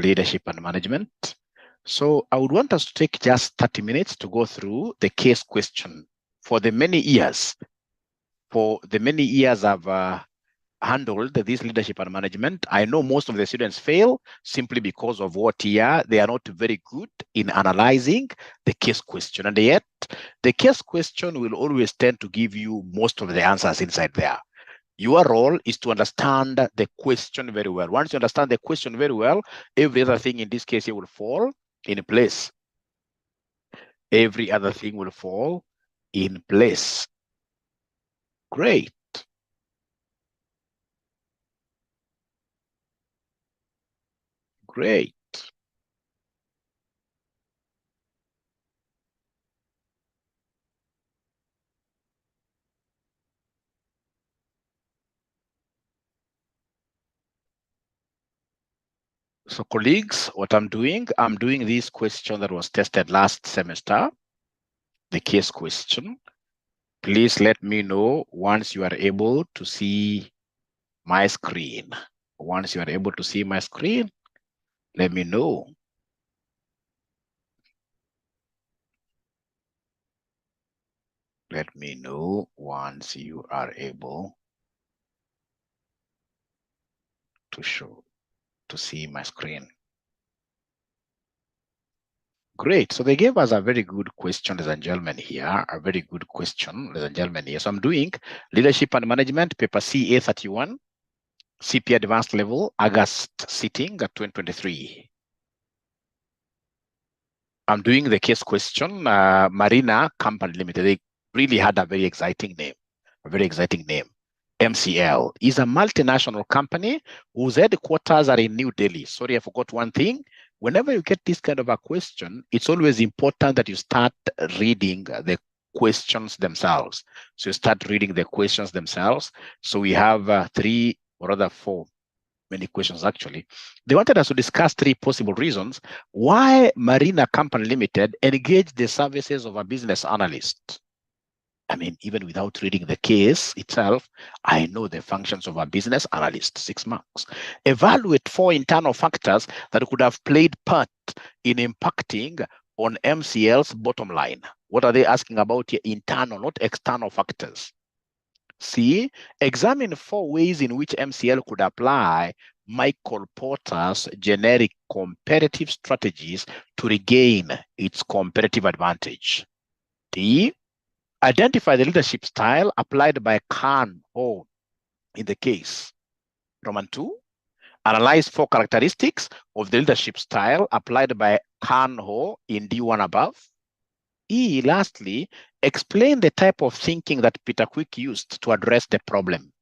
leadership and management. So I would want us to take just 30 minutes to go through the case question. For the many years I've handled this leadership and management, I know most of the students fail simply because of what they are not very good in analyzing the case question. And yet, the case question will always tend to give you most of the answers inside there. Your role is to understand the question very well. Once you understand the question very well, every other thing in this case here will fall in place. Every other thing will fall in place. Great. Great. So colleagues, what I'm doing this question that was tested last semester, the case question. Please let me know once you are able to see my screen. Once you are able to see my screen, let me know. Let me know once you are able to see my screen. Great. So they gave us a very good question, ladies and gentlemen, here. A very good question, ladies and gentlemen, here. So I'm doing Leadership and Management, paper CA31, CPA Advanced Level, August sitting at 2023. I'm doing the case question, Marina Company Limited. They really had a very exciting name, MCL is a multinational company whose headquarters are in New Delhi. Sorry, I forgot one thing. Whenever you get this kind of a question, it's always important that you start reading the questions themselves. So you start reading the questions themselves. So we have 3 or rather 4, many questions actually. They wanted us to discuss 3 possible reasons why Marina Company Limited engaged the services of a business analyst. I mean, even without reading the case itself, I know the functions of a business analyst, 6 marks. Evaluate 4 internal factors that could have played part in impacting on MCL's bottom line. What are they asking about here? Internal, not external factors. C, examine 4 ways in which MCL could apply Michael Porter's generic competitive strategies to regain its competitive advantage. D, identify the leadership style applied by 𝐂𝐅𝐅𝐄 in the case. Roman 2, analyze 4 characteristics of the leadership style applied by 𝐂𝐅𝐅𝐄 in D1 above. E, lastly, explain the type of thinking that Peter Quick used to address the problem.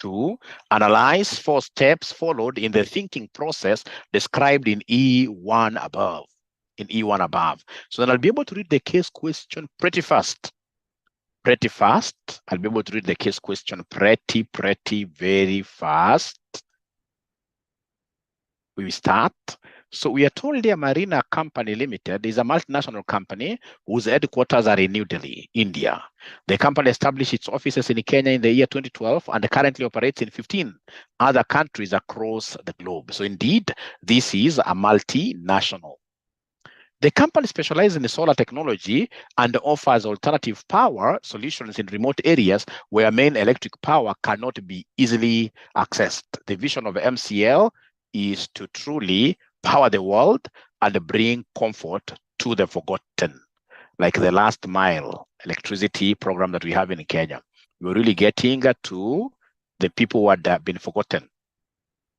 2, analyze 4 steps followed in the thinking process described in E1 above. So then I'll be able to read the case question pretty fast. I'll be able to read the case question very fast. We will start. So we are told here Marina Company Limited is a multinational company whose headquarters are in New Delhi, India. The company established its offices in Kenya in the year 2012 and currently operates in 15 other countries across the globe. So indeed, this is a multinational. The company specializes in solar technology and offers alternative power solutions in remote areas where main electric power cannot be easily accessed. The vision of MCL is to truly power the world and bring comfort to the forgotten, like the last mile electricity program that we have in Kenya. We're really getting to the people who had been forgotten.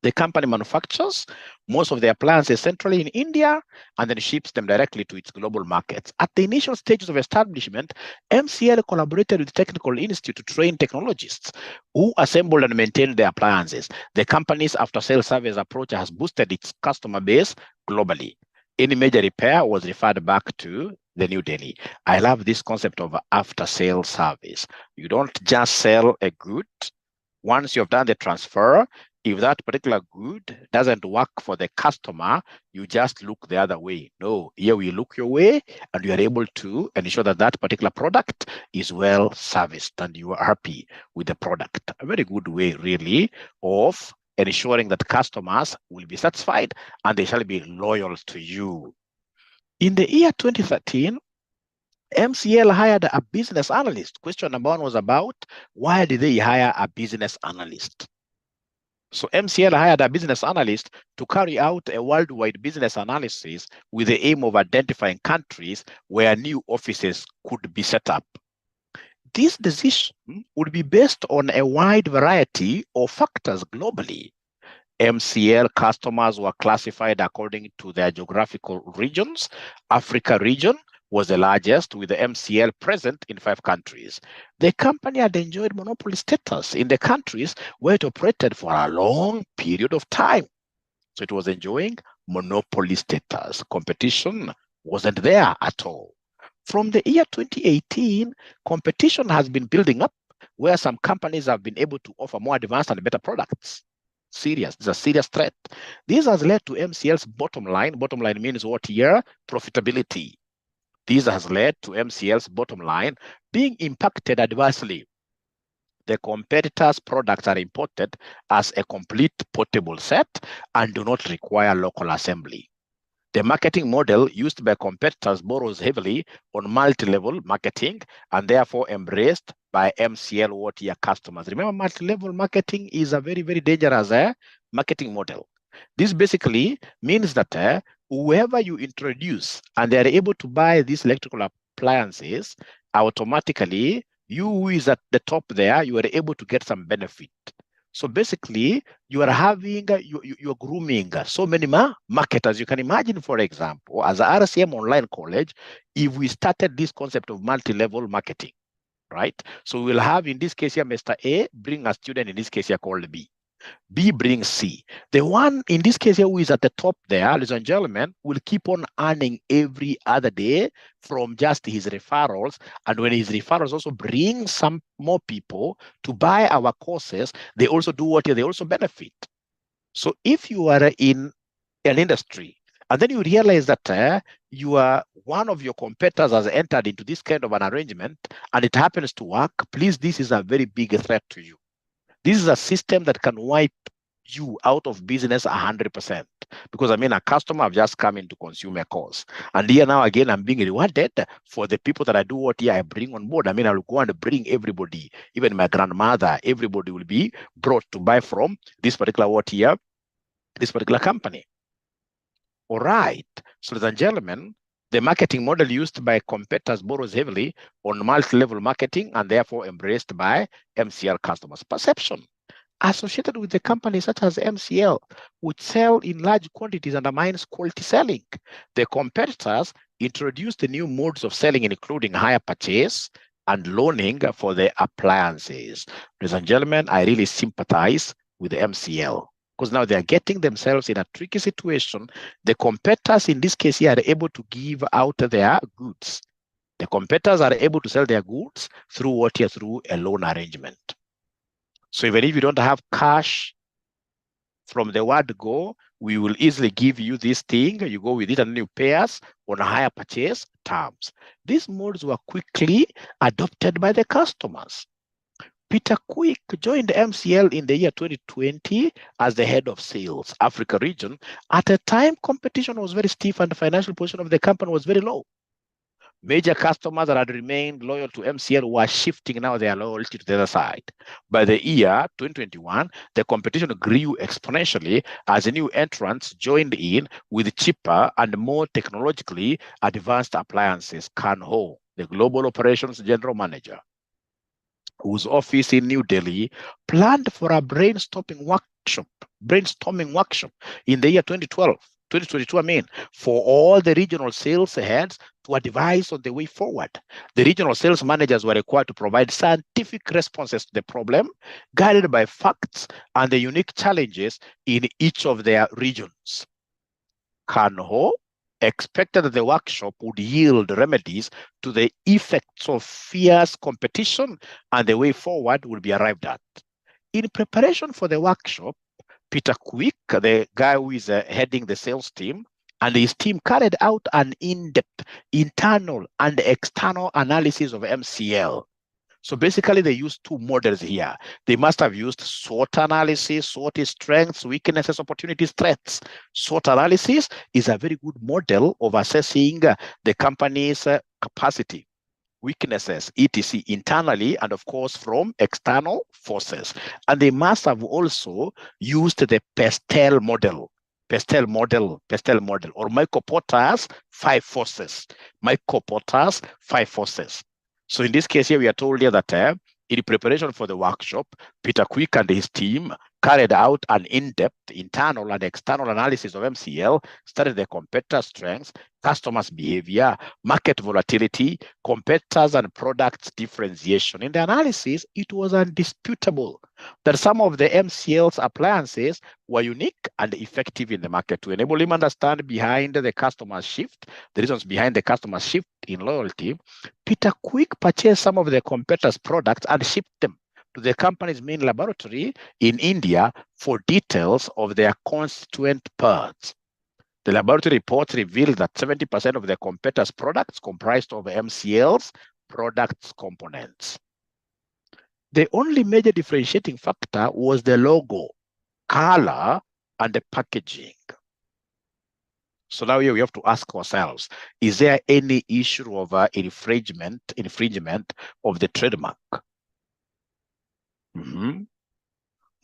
The company manufactures most of the appliances centrally in India and then ships them directly to its global markets. At the initial stages of establishment, MCL collaborated with Technical Institute to train technologists who assembled and maintained the appliances. The company's after-sales service approach has boosted its customer base globally. Any major repair was referred back to the New Delhi. I love this concept of after-sales service. You don't just sell a good. Once you've done the transfer, if that particular good doesn't work for the customer, you just look the other way. No, here we look your way and you are able to ensure that that particular product is well serviced and you are happy with the product. A very good way really of ensuring that customers will be satisfied and they shall be loyal to you. In the year 2013, MCL hired a business analyst. Question number one was about why did they hire a business analyst? So MCL hired a business analyst to carry out a worldwide business analysis with the aim of identifying countries where new offices could be set up. This decision would be based on a wide variety of factors globally. MCL customers were classified according to their geographical regions. Africa region was the largest, with the MCL present in 5 countries. The company had enjoyed monopoly status in the countries where it operated for a long period of time. So it was enjoying monopoly status. Competition wasn't there at all. From the year 2018, competition has been building up, where some companies have been able to offer more advanced and better products. Serious. It's a serious threat. This has led to MCL's bottom line. Bottom line means what here? Profitability. This has led to MCL's bottom line being impacted adversely. The competitors' products are imported as a complete portable set and do not require local assembly. The marketing model used by competitors borrows heavily on multi-level marketing and therefore embraced by MCL what-year customers. Remember, multi-level marketing is a very, very dangerous marketing model. This basically means that whoever you introduce and they are able to buy these electrical appliances, automatically, you who is at the top there, you are able to get some benefit. So basically, you are having, you're grooming so many marketers. You can imagine, for example, as a RCM online college, if we started this concept of multi-level marketing, right? So we'll have, in this case here, Mr. A bring a student, in this case here, called B. B brings C. The one, in this case here, who is at the top there, ladies and gentlemen, will keep on earning every other day from just his referrals. And when his referrals also bring some more people to buy our courses, they also do what? They also benefit. So if you are in an industry, and then you realize that you are one of your competitors has entered into this kind of an arrangement, and it happens to work, please, this is a very big threat to you. This is a system that can wipe you out of business 100%. Because I mean, a customer have just come in to consume a course. And here now again, I'm being rewarded for the people that I do what here I bring on board. I mean, I'll go and bring everybody, even my grandmother, everybody will be brought to buy from this particular what here, this particular company. All right. So ladies and gentlemen, the marketing model used by competitors borrows heavily on multi-level marketing and therefore embraced by MCL customers. Perception associated with the companies such as MCL, which sell in large quantities, undermines quality selling. The competitors introduced the new modes of selling, including hire purchase and loaning for the appliances. Ladies and gentlemen, I really sympathize with the MCL, because now they are getting themselves in a tricky situation. The competitors in this case here are able to give out their goods. The competitors are able to sell their goods through what here? Through a loan arrangement. So even if you don't have cash from the word go, we will easily give you this thing. You go with it and you pay us on a higher purchase terms. These modes were quickly adopted by the customers. Peter Quick joined MCL in the year 2020 as the head of sales, Africa region. At a time, competition was very stiff and the financial position of the company was very low. Major customers that had remained loyal to MCL were shifting now their loyalty to the other side. By the year 2021, the competition grew exponentially as new entrants joined in with cheaper and more technologically advanced appliances. 𝐂𝐁𝐿, the Global Operations General Manager, whose office in New Delhi planned for a brainstorming workshop in the year 2022, I mean, for all the regional sales heads to advise on the way forward. The regional sales managers were required to provide scientific responses to the problem, guided by facts and the unique challenges in each of their regions. 𝐂𝐁𝐿 expected that the workshop would yield remedies to the effects of fierce competition and the way forward would be arrived at. In preparation for the workshop, Peter Quick, the guy who is heading the sales team, and his team carried out an in-depth internal and external analysis of MCL. So basically, they use two models here. They must have used SWOT analysis. SWOT is strengths, weaknesses, opportunities, threats. SWOT analysis is a very good model of assessing the company's capacity, weaknesses, etc., internally, and of course, from external forces. And they must have also used the Pestel model, or Michael Porter's 5 forces. Michael Porter's 5 forces. So in this case here, we are told here that in preparation for the workshop, Peter Quick and his team carried out an in-depth internal and external analysis of MCL, studied the competitor strengths, customers' behavior, market volatility, competitors and products differentiation. In the analysis, it was undisputable that some of the MCL's appliances were unique and effective in the market. To enable him understand behind the customer's shift, the reasons behind the customer's shift in loyalty, Peter Quick purchased some of the competitors' products and shipped them to the company's main laboratory in India for details of their constituent parts. The laboratory reports revealed that 70% of the competitors' products comprised of MCL's products components. The only major differentiating factor was the logo, color, and the packaging. So now here we have to ask ourselves, is there any issue of infringement of the trademark?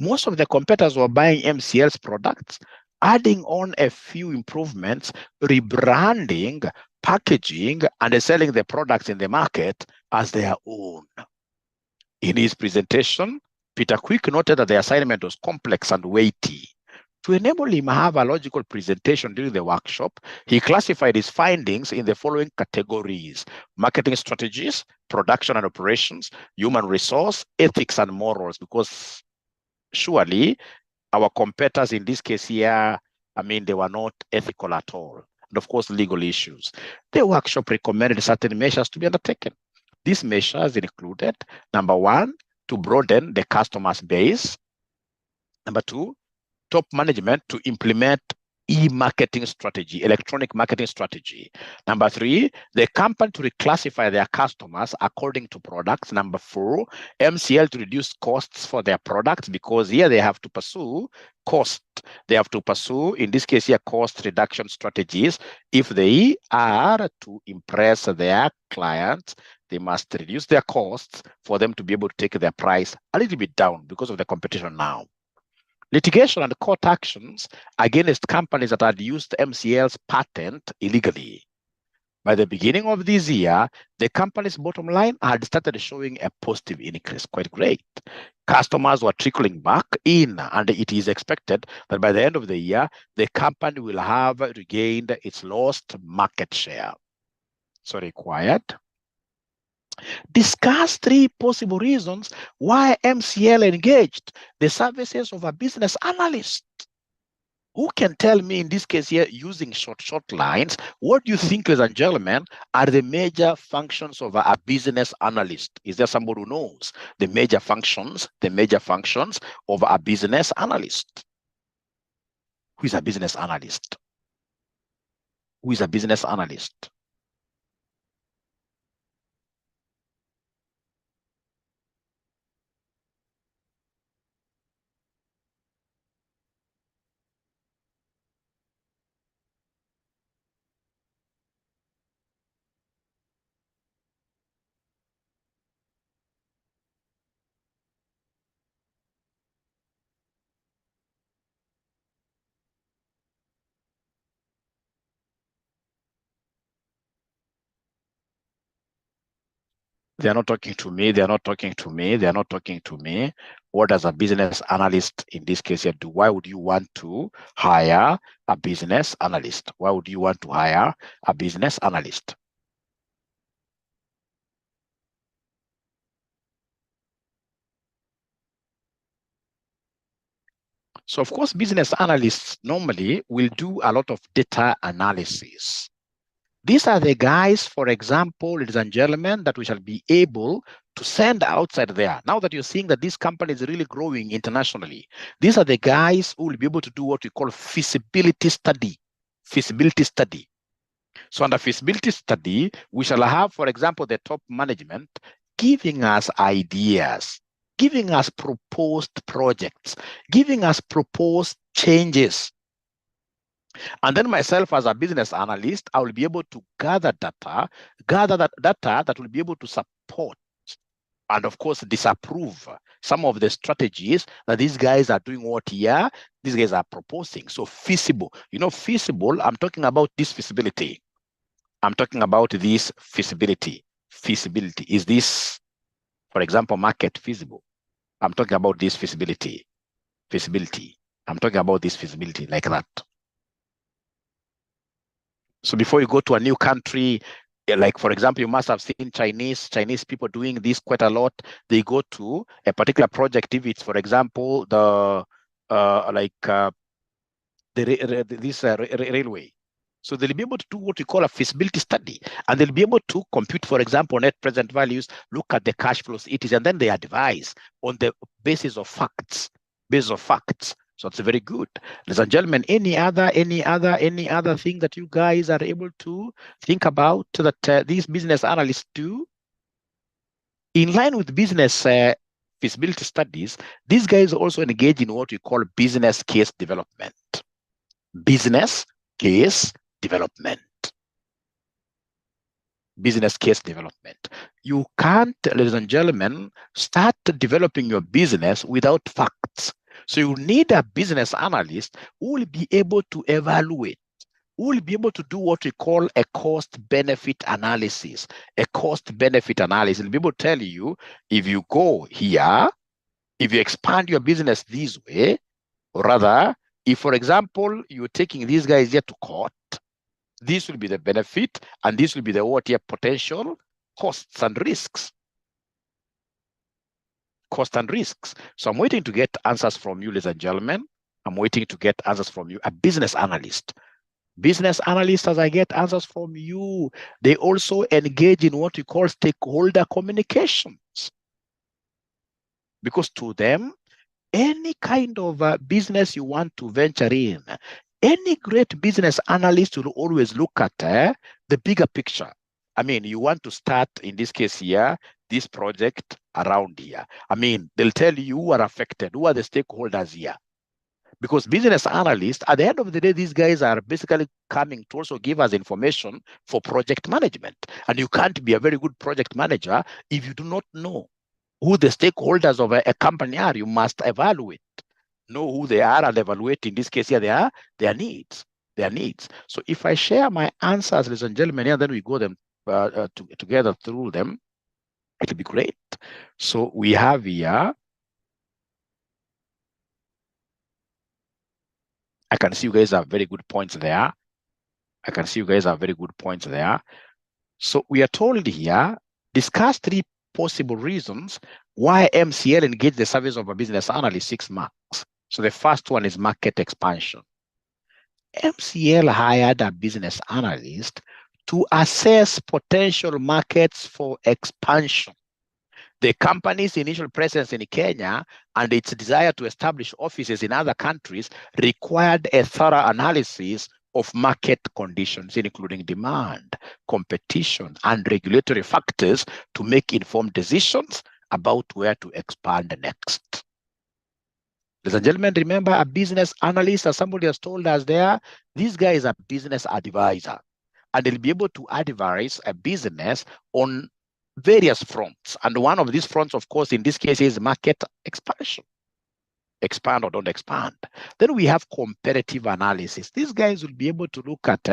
Most of the competitors were buying MCL's products, adding on a few improvements, rebranding, packaging, and selling the products in the market as their own. In his presentation, Peter Quick noted that the assignment was complex and weighty. To enable him to have a logical presentation during the workshop, he classified his findings in the following categories: marketing strategies, production and operations, human resource, ethics and morals, because surely our competitors in this case here, they were not ethical at all. And of course, legal issues. The workshop recommended certain measures to be undertaken. These measures included, number 1, to broaden the customer's base. Number 2, top management to implement e-marketing strategy, electronic marketing strategy. Number 3, the company to reclassify their customers according to products. Number 4, MCL to reduce costs for their products, because here they have to pursue cost. They have to pursue, in this case here, cost reduction strategies. If they are to impress their clients, they must reduce their costs for them to be able to take their price a little bit down because of the competition now. Litigation and court actions against companies that had used MCL's patent illegally. By the beginning of this year, the company's bottom line had started showing a positive increase. Quite great. Customers were trickling back in, and it is expected that by the end of the year, the company will have regained its lost market share. So required. Discuss 3 possible reasons why MCL engaged the services of a business analyst. Who can tell me, in this case here, using short lines, what do you think, ladies and gentlemen, are the major functions of a business analyst? Is there somebody who knows the major functions of a business analyst? Who is a business analyst? Who is a business analyst? They're not talking to me. They're not talking to me. They're not talking to me. What does a business analyst in this case here do? Why would you want to hire a business analyst? Why would you want to hire a business analyst? So of course, business analysts normally will do a lot of data analysis. These are the guys, for example, ladies and gentlemen, that we shall be able to send outside there. Now that you're seeing that this company is really growing internationally, these are the guys who will be able to do what we call feasibility study. Feasibility study. So under feasibility study, we shall have, for example, the top management giving us ideas, giving us proposed projects, giving us proposed changes. And then myself as a business analyst, I will be able to gather that data that will be able to support and of course disapprove some of the strategies that these guys are doing these guys are proposing. So feasible, feasible, I'm talking about this feasibility. I'm talking about this feasibility. Feasibility, is this, for example, market feasible? I'm talking about this feasibility. Feasibility, I'm talking about this feasibility, like that. So before you go to a new country, like for example, you must have seen Chinese people doing this quite a lot. They go to a particular project, if it's, for example, this railway. So they'll be able to do what we call a feasibility study, and they'll be able to compute, for example, net present values, look at the cash flows, and then they advise on the basis of facts. So it's very good. Ladies and gentlemen, any other thing that you guys are able to think about that these business analysts do? In line with business feasibility studies, these guys also engage in what we call business case development. Business case development. Business case development. You can't, ladies and gentlemen, start developing your business without facts. So you need a business analyst who will be able to evaluate, who will be able to do what we call a cost-benefit analysis. A cost-benefit analysis will be able to tell you, if you go here, if you expand your business this way, or rather, if, for example, you're taking these guys here to court, this will be the benefit, and this will be the potential costs and risks. Cost and risks. So I'm waiting to get answers from you, ladies and gentlemen. I'm waiting to get answers from you, a business analyst. Business analysts, as I get answers from you, they also engage in what we call stakeholder communications. Because to them, any kind of business you want to venture in, any great business analyst will always look at the bigger picture. I mean, you want to start, in this case here, this project around here. I mean, they'll tell you who are affected, who are the stakeholders here. Because business analysts, at the end of the day, these guys are basically coming to also give us information for project management. And you can't be a very good project manager if you do not know who the stakeholders of a company are. You must evaluate, know who they are, and evaluate, in this case here, their needs. So if I share my answers, ladies and gentlemen, and then we go them together through them, it'll be great. So we have here, I can see you guys have very good points there. So we are told here, discuss 3 possible reasons why MCL engaged the service of a business analyst, 6 marks. So the first one is market expansion. MCL hired a business analyst to assess potential markets for expansion. The company's initial presence in Kenya and its desire to establish offices in other countries required a thorough analysis of market conditions, including demand, competition, and regulatory factors to make informed decisions about where to expand next. Ladies and gentlemen, remember, a business analyst, as somebody has told us there, this guy is a business advisor, and they'll be able to advise a business on various fronts. And one of these fronts, of course, in this case is market expansion. Expand or don't expand. Then we have competitive analysis. These guys will be able to look at,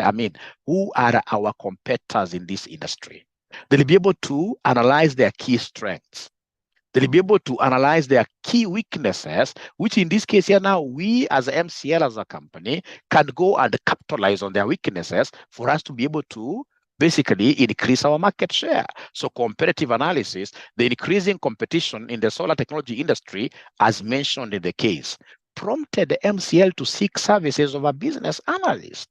who are our competitors in this industry. They'll be able to analyze their key strengths. They'll be able to analyze their key weaknesses, which in this case here now, we as MCL as a company can go and capitalize on their weaknesses for us to be able to basically increase our market share. So competitive analysis, the increasing competition in the solar technology industry, as mentioned in the case, prompted the MCL to seek services of a business analyst.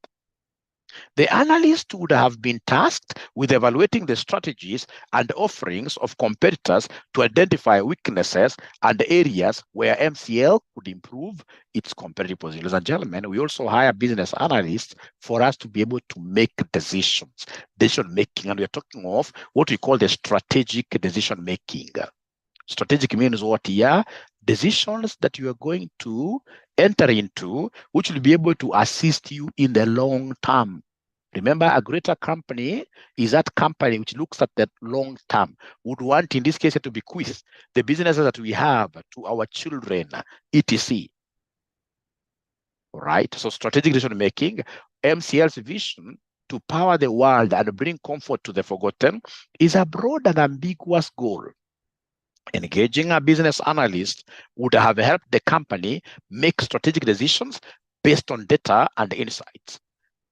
The analyst would have been tasked with evaluating the strategies and offerings of competitors to identify weaknesses and areas where MCL could improve its competitive position. Ladies and gentlemen, we also hire business analysts for us to be able to make decision making, and we're talking of what we call the strategic decision making. Strategic means what here? Decisions that you are going to enter into, which will be able to assist you in the long term. Remember, a greater company is that company which looks at the long term, would want, in this case, to bequeath the businesses that we have to our children, etc. All right. So strategic decision making, MCL's vision to power the world and bring comfort to the forgotten is a broad and ambiguous goal. Engaging a business analyst would have helped the company make strategic decisions based on data and insights.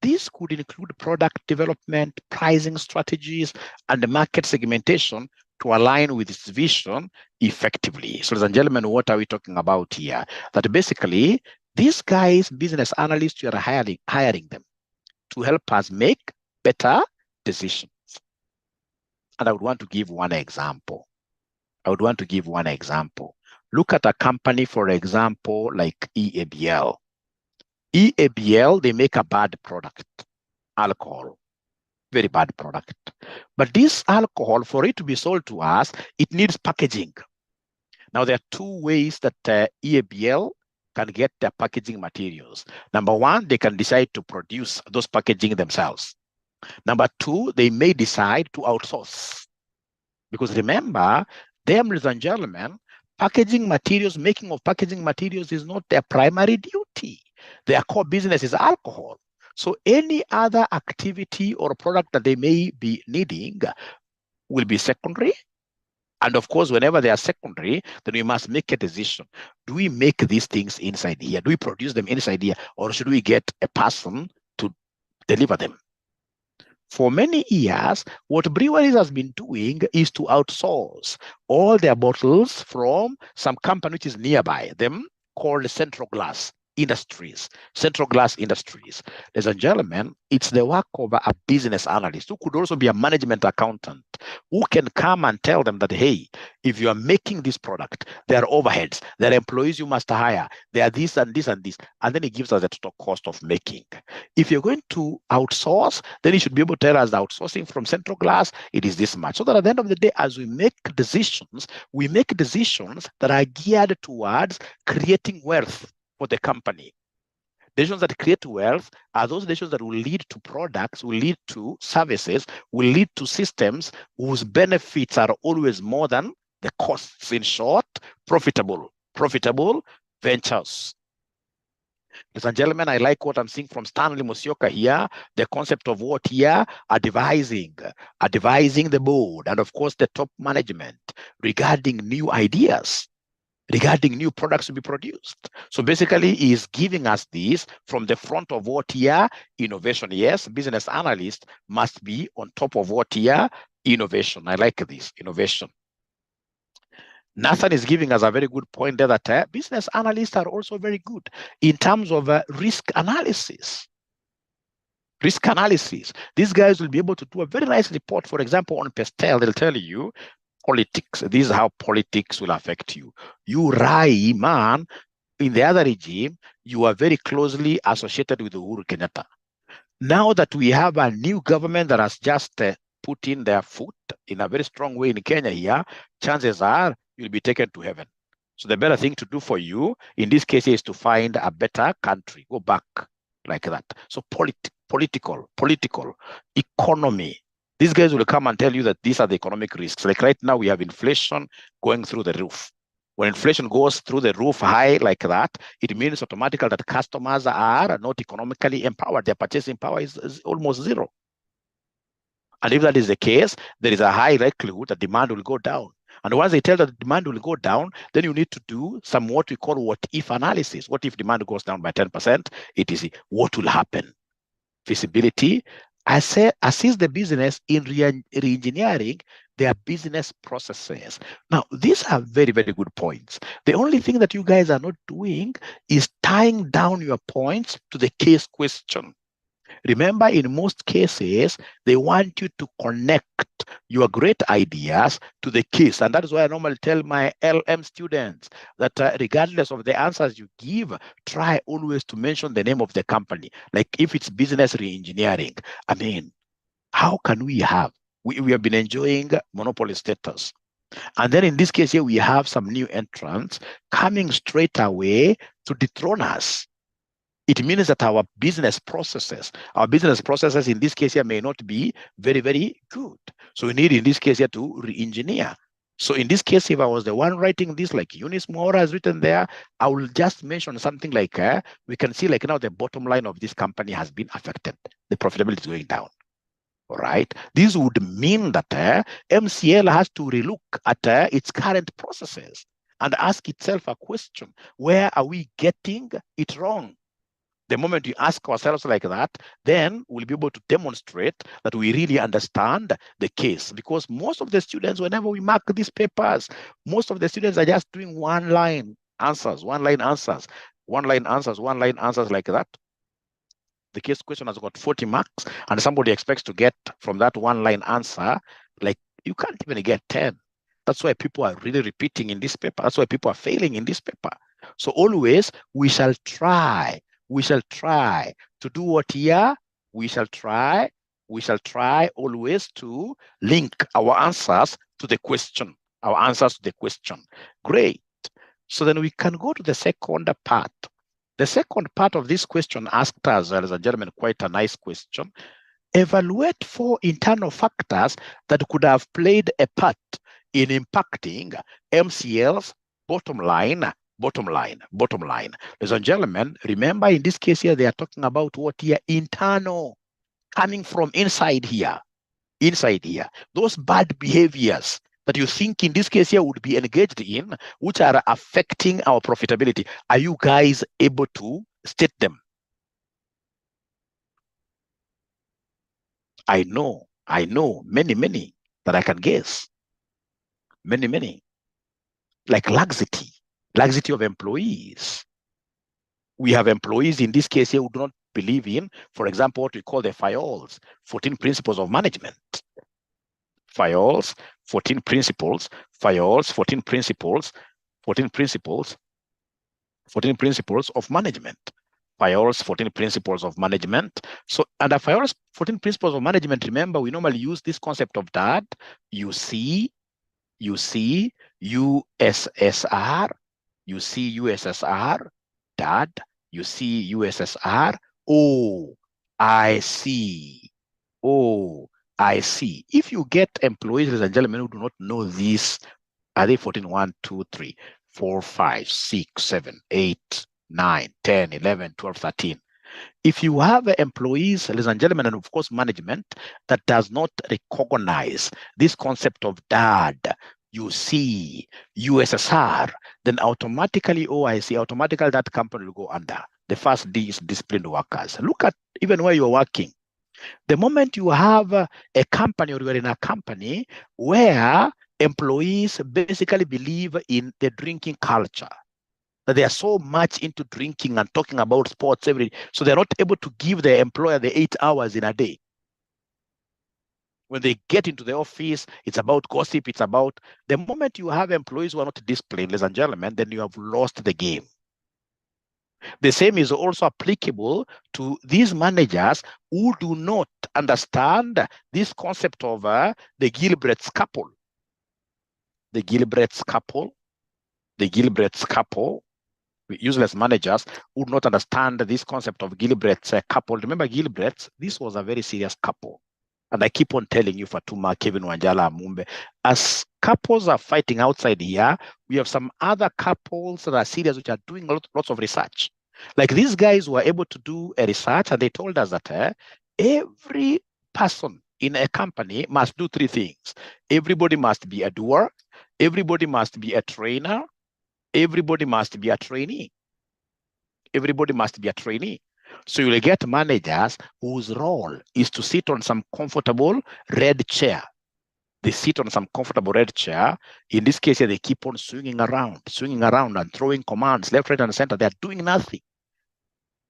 This could include product development, pricing strategies, and market segmentation to align with its vision effectively. So, ladies and gentlemen, what are we talking about here? That basically, these guys, business analysts, you are hiring them to help us make better decisions. And I would want to give one example. Look at a company, for example, like 𝐂𝐅𝐅𝐄. 𝐂𝐅𝐅𝐄, they make a bad product, alcohol, very bad product. But this alcohol, for it to be sold to us, it needs packaging. Now, there are two ways that 𝐂𝐅𝐅𝐄 can get their packaging materials. Number one, they can decide to produce those packaging themselves. Number two, they may decide to outsource. Because remember, them, ladies and gentlemen, making of packaging materials is not their primary duty. Their core business is alcohol. So any other activity or product that they may be needing will be secondary. And of course, whenever they are secondary, then we must make a decision. Do we make these things inside here? Do we produce them inside here? Or should we get a person to deliver them? For many years, what breweries has been doing is to outsource all their bottles from some company which is nearby them, called Central Glass Industries. Ladies and gentlemen, it's the work of a business analyst who could also be a management accountant who can come and tell them that, hey, if you are making this product, there are overheads, there are employees you must hire, there are this and this and this, and then he gives us the total cost of making. If you're going to outsource, then you should be able to tell us the outsourcing from Central Glass, it is this much. So that at the end of the day, as we make decisions that are geared towards creating wealth for the company. Decisions that create wealth are those decisions that will lead to products, will lead to services, will lead to systems whose benefits are always more than the costs. In short, profitable ventures. Ladies and gentlemen, I like what I'm seeing from Stanley Musyoka here, the concept of what here, advising the board and of course the top management regarding new ideas, regarding new products to be produced. So basically, he is giving us this from the front of what here, innovation. Yes, business analyst must be on top of what here, innovation. I like this, innovation. Nathan is giving us a very good point there that business analysts are also very good in terms of risk analysis. These guys will be able to do a very nice report, for example, on Pestel. They'll tell you, politics. This is how politics will affect you. You, Rai, man, in the other regime, you are very closely associated with Uhuru Kenyatta. Now that we have a new government that has just put in their foot in a very strong way in Kenya here, chances are you'll be taken to heaven. So the better thing to do for you, in this case, is to find a better country. Go back like that. So political, economy. These guys will come and tell you that these are the economic risks. Like right now, we have inflation going through the roof. When inflation goes through the roof high like that, it means automatically that customers are not economically empowered. Their purchasing power is almost zero. And if that is the case, there is a high likelihood that demand will go down. And once they tell that demand will go down, then you need to do some what we call what-if analysis. What if demand goes down by 10%? It is what will happen? Feasibility. Assist the business in re-engineering their business processes. Now, these are very, very good points. The only thing that you guys are not doing is tying down your points to the case question. Remember, in most cases, they want you to connect your great ideas to the case. And that is why I normally tell my LM students that regardless of the answers you give, try always to mention the name of the company. Like if it's business re-engineering, I mean, how can we have? We have been enjoying monopoly status. And then in this case here, we have some new entrants coming straight away to dethrone us. It means that our business processes in this case here may not be very, very good. So we need in this case here to re-engineer. So in this case, if I was the one writing this, like Eunice Moore has written there, I will just mention something like, we can see like now the bottom line of this company has been affected. The profitability is going down. All right. This would mean that MCL has to relook at its current processes and ask itself a question: where are we getting it wrong? The moment we ask ourselves like that, then we'll be able to demonstrate that we really understand the case. Because most of the students, whenever we mark these papers, most of the students are just doing one-line answers like that. The case question has got 40 marks, and somebody expects to get from that one-line answer, like you can't even get 10. That's why people are really repeating in this paper. That's why people are failing in this paper. So always we shall try to do what here? We shall try always to link our answers to the question. Great. So then we can go to the second part. The second part of this question asked us, ladies and gentlemen, quite a nice question. Evaluate 4 internal factors that could have played a part in impacting MCL's bottom line. Ladies and gentlemen, remember in this case here, they are talking about what here? Internal, coming from inside here. Those bad behaviors that you think in this case here would be engaged in, which are affecting our profitability. Are you guys able to state them? I know many that I can guess. Many. Like laxity of employees. We have employees in this case here who do not believe in, for example, what we call the FIOLs, 14 principles of management. FIOLs, 14 principles, 14 principles of management. FIOLs, 14 principles of management. So under FIOLs, 14 principles of management, remember, we normally use this concept of DAD, USSR, DAD, USSR, OIC. If you get employees, ladies and gentlemen, who do not know this, are they 14? 1, 2, 3, 4, 5, 6, 7, 8, 9, 10, 11, 12, 13. If you have employees, ladies and gentlemen, and of course management, that does not recognize this concept of DAD, USSR, then automatically automatically that company will go under. The first D is disciplined workers. Look at even where you're working. The moment you have a company, or you're in a company where employees basically believe in the drinking culture, that they are so much into drinking and talking about sports every day, so they're not able to give the employer the 8 hours in a day. When they get into the office, it's about gossip. It's about the moment you have employees who are not disciplined, ladies and gentlemen, then you have lost the game. The same is also applicable to these managers who do not understand this concept of the Gilbert's couple. The Gilbert's couple, useless managers who do not understand this concept of Gilbert's couple. Remember Gilbert's, this was a very serious couple. And I keep on telling you, Fatuma, Kevin, Wanjala, Mumbe, as couples are fighting outside here, we have some other couples that are serious, which are doing lots of research. Like these guys were able to do a research, and they told us that every person in a company must do 3 things. Everybody must be a doer, everybody must be a trainer, everybody must be a trainee. So you'll get managers whose role is to sit on some comfortable red chair. They sit on some comfortable red chair. In this case, they keep on swinging around and throwing commands left, right, and center. They're doing nothing.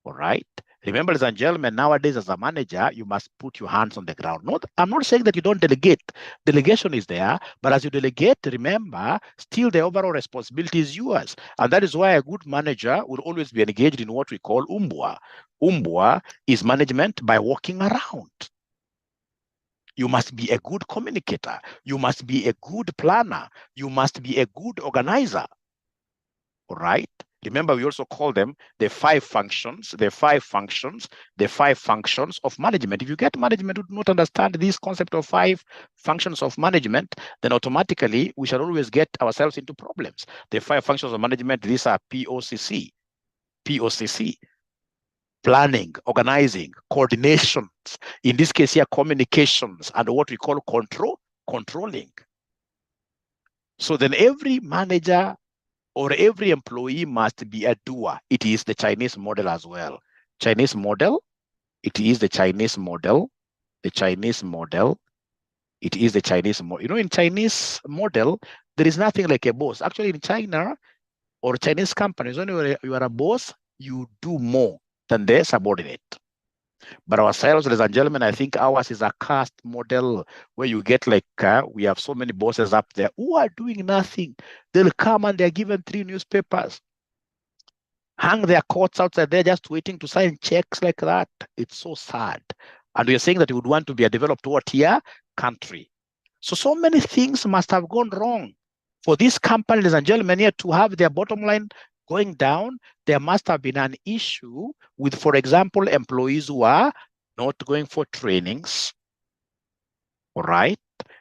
All right. Remember, ladies and gentlemen, nowadays as a manager, you must put your hands on the ground. I'm not saying that you don't delegate. Delegation is there, but as you delegate, remember, still the overall responsibility is yours. And that is why a good manager will always be engaged in what we call umbwa. Umbwa is management by walking around. You must be a good communicator. You must be a good planner. You must be a good organizer. All right? Remember, we also call them the five functions of management. If you get management who do not understand this concept of five functions of management, then automatically we shall always get ourselves into problems. The five functions of management, these are POCC, planning, organizing, coordinations, in this case here, communications, and what we call controlling. So then every manager or every employee must be a doer. It is the Chinese model as well. Chinese model, it is the Chinese model, it is the Chinese model. You know, in Chinese model, there is nothing like a boss. Actually, in China or Chinese companies, when you are a boss, you do more than the subordinate. But ourselves, ladies and gentlemen, I think ours is a caste model where you get like, we have so many bosses up there who are doing nothing. They'll come and they're given 3 newspapers, hang their coats outside there just waiting to sign checks like that. It's so sad. And we're saying that we would want to be a developed what here? Country. So many things must have gone wrong. For these companies, ladies and gentlemen, here to have their bottom line going down, there must have been an issue with, for example, employees who are not going for trainings. All right.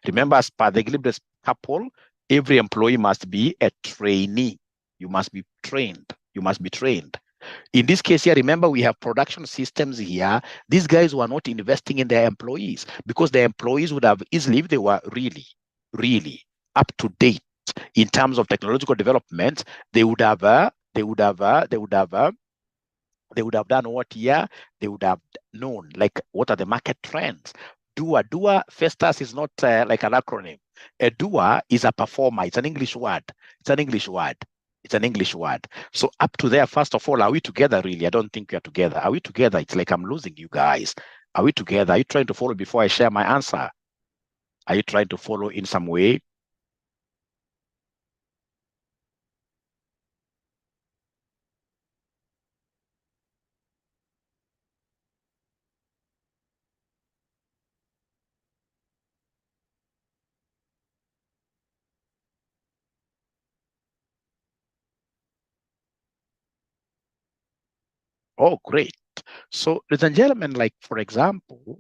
Remember, as per the Glibdes couple, every employee must be a trainee. You must be trained. You must be trained. In this case here, remember, we have production systems here. These guys were not investing in their employees because the employees would have easily, if they were really up to date in terms of technological development, they would have done what here? They would have known, like, what are the market trends? Doer, Festus is not like an acronym. A doer is a performer. It's an English word. So up to there, first of all, are we together really? I don't think we are together. Are we together? It's like I'm losing you guys. Are we together? Are you trying to follow before I share my answer? Are you trying to follow in some way? Oh, great. So, ladies and gentlemen, like, for example,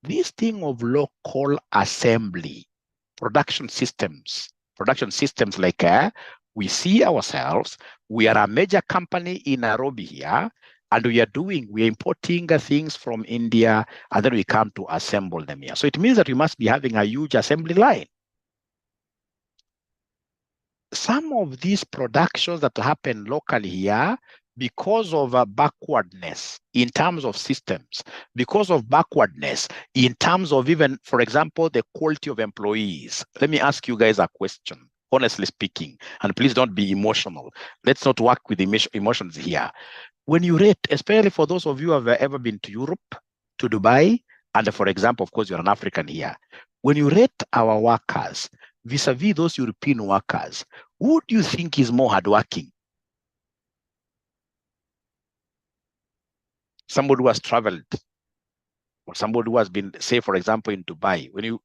this thing of local assembly, production systems like we see ourselves, we are a major company in Nairobi here, and we are importing things from India, and then we come to assemble them here. So it means that we must be having a huge assembly line. Some of these productions that happen locally here, because of backwardness in terms of systems, because of backwardness in terms of even, for example, the quality of employees. Let me ask you guys a question, honestly speaking, and please don't be emotional. Let's not work with emotions here. When you rate, especially for those of you who have ever been to Europe, to Dubai, and for example, of course, you're an African here, when you rate our workers vis-a-vis those European workers, who do you think is more hardworking? Somebody who has traveled, or somebody who has been, say, for example, in Dubai. When you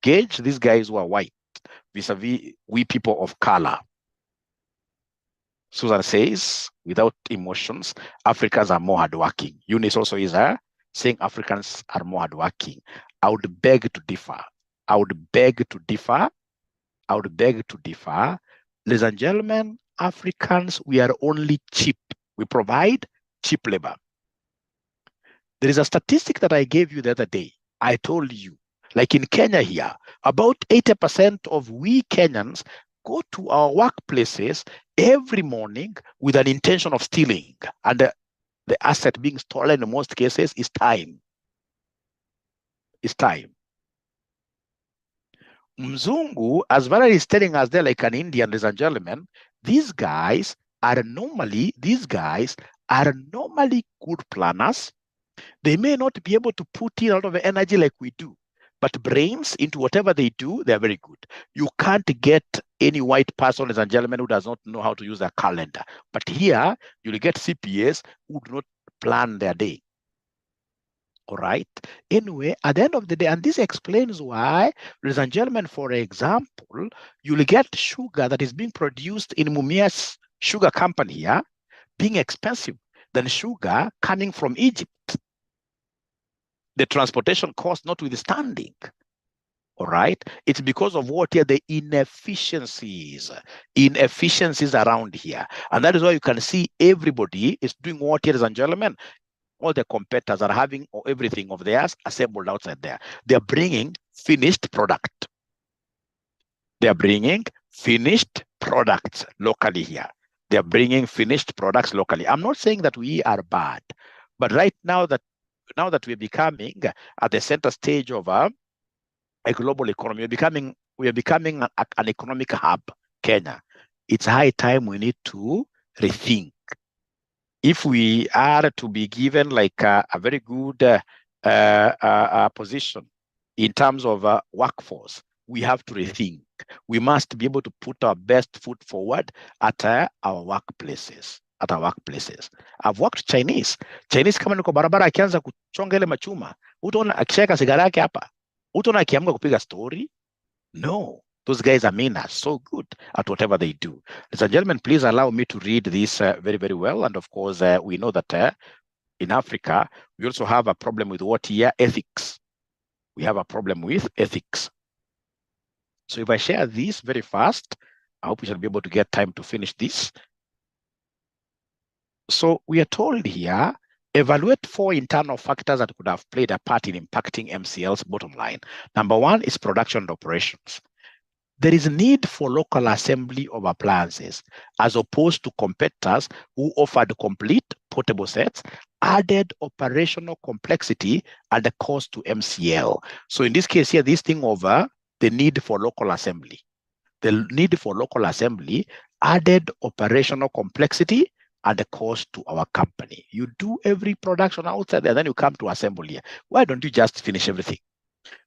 gauge these guys who are white vis-a-vis we people of color, Susan says, without emotions, Africans are more hardworking. Eunice also is saying Africans are more hardworking. I would beg to differ. Ladies and gentlemen, Africans, we are only cheap. We provide cheap labor. There is a statistic that I gave you the other day. I told you, like in Kenya here, about 80% of we Kenyans go to our workplaces every morning with an intention of stealing. And the asset being stolen in most cases is time. Mzungu, as well as telling us there like an Indian, ladies and gentlemen, these guys are normally good planners. They may not be able to put in a lot of energy like we do, but brains into whatever they do, they're very good. You can't get any white person, ladies and gentlemen, who does not know how to use a calendar. But here, you'll get CPAs who do not plan their day. All right. Anyway, at the end of the day, and this explains why, ladies and gentlemen, for example, you'll get sugar that is being produced in Mumia's sugar company here being expensive than sugar coming from Egypt. The transportation cost notwithstanding. All right. It's because of what here? The inefficiencies around here. And that is why you can see everybody is doing what here, ladies and gentlemen. All the competitors are having everything of theirs assembled outside there. They're bringing finished product. They're bringing finished products locally here. They're bringing finished products locally. I'm not saying that we are bad, but right now that we're becoming at the center stage of a global economy, we are becoming an economic hub, Kenya. It's high time we need to rethink. If we are to be given like a very good position in terms of workforce, we have to rethink. We must be able to put our best foot forward at our workplaces. I've worked Chinese kama niko barabara akianza kuchonga ile machuma, utaona akishika sigara yake hapa, utaona akiamka kupiga story. No, those guys are so good at whatever they do. Ladies and gentlemen, please allow me to read this very, very well. And of course, we know that in Africa, we also have a problem with what here? Ethics. We have a problem with ethics. So if I share this very fast, I hope we shall be able to get time to finish this. So we are told here, evaluate 4 internal factors that could have played a part in impacting MCL's bottom line. Number 1 is production and operations. There is a need for local assembly of appliances as opposed to competitors who offered complete portable sets, added operational complexity and the cost to MCL. So in this case here, this thing over the need for local assembly. The need for local assembly added operational complexity and the cost to our company. You do every production outside there, then you come to assemble here. Why don't you just finish everything?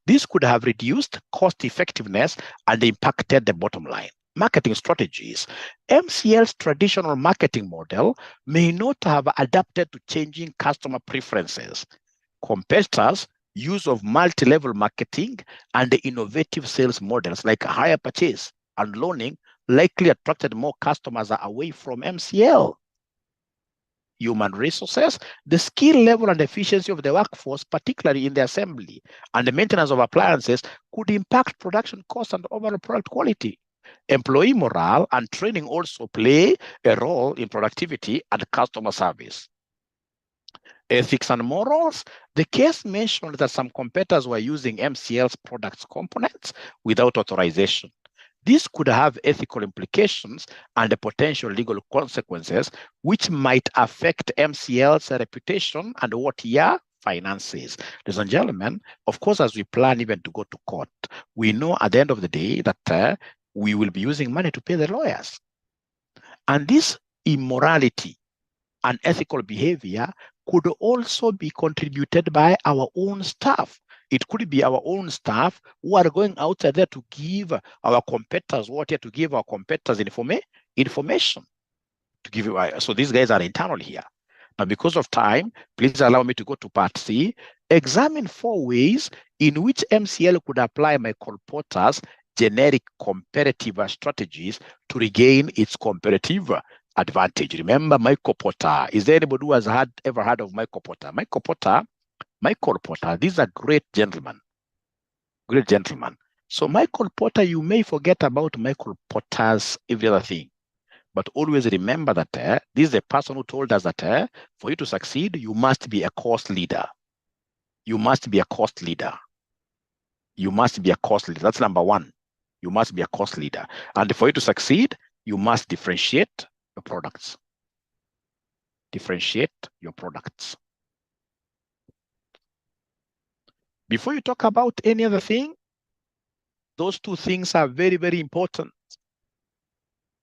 This could have reduced cost effectiveness and impacted the bottom line. Marketing strategies. MCL's traditional marketing model may not have adapted to changing customer preferences. Competitors' use of multi-level marketing and the innovative sales models like hire purchase and loaning likely attracted more customers away from MCL. Human resources, the skill level and efficiency of the workforce, particularly in the assembly and the maintenance of appliances, could impact production costs and overall product quality. Employee morale and training also play a role in productivity and customer service. Ethics and morals, the case mentioned that some competitors were using MCL's products components without authorization. This could have ethical implications and the potential legal consequences, which might affect MCL's reputation and what year finances. Ladies and gentlemen, of course, as we plan even to go to court, we know at the end of the day that we will be using money to pay the lawyers. And this immorality and ethical behavior could also be contributed by our own staff. It could be our own staff who are going outside there to give our competitors information to give you. So these guys are internal here. Now, because of time, please allow me to go to part C. Examine 4 ways in which MCL could apply Michael Porter's generic comparative strategies to regain its comparative advantage. Remember Michael Porter. Is there anybody who has ever heard of Michael Porter? Michael Porter, these are great gentlemen. Great gentlemen. So Michael Porter, you may forget about Michael Porter's every other thing, but always remember that this is a person who told us that for you to succeed, you must be a cost leader. You must be a cost leader. You must be a cost leader. That's number 1. You must be a cost leader. And for you to succeed, you must differentiate your products. Differentiate your products. Before you talk about any other thing, those 2 things are very, very important.